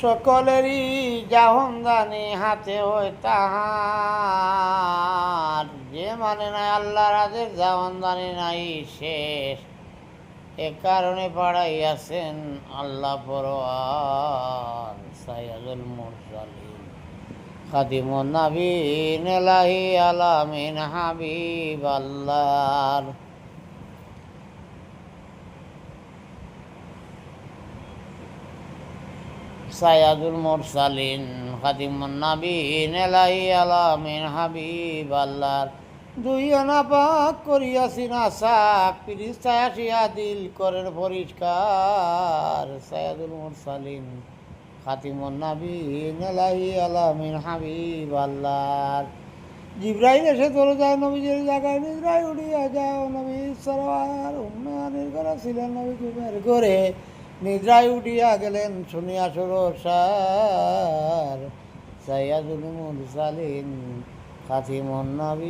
সকলেরই জাহনদানি হাতে হয় তাহার, যে মানে না আল্লাহর আদেশ জাহনদানি নাই শেষ, এ কারণে পাড়াইয়াছেন আল্লাহ পরোয়ার। সাইয়্যিদুল মুরসালিন খাদিমুন নবীন এলাহি আলামিন হাবিব আল্লাহর। সাইয়্যিদুল মুরসালিন খাদিমুন নবীন এলাহি আলামিন হাবিব আল্লাহর। দুই আনা পাক করিয়াছি না সাক, ফিরিস্তায় আসিয়া দিল করেন পরিষ্কার। সাইয়্যিদুল মুরসালিন খাতিমুন নবীন এলাহি আলামিন হাবিব আল্লাহর। জিবরাইল এসে চলে যায় নবীজির জায়গায়, নিদ্রায় উঠিয়া যাও নবী সরওয়ার। উম্মানের ঘরে ছিলেন নবী জুবের ঘরে, নিদ্রায় উঠিয়া গেলেন শুনিয়া সুরসার। সাইয়্যিদুল মুরসালিন খাতিমুন নবী।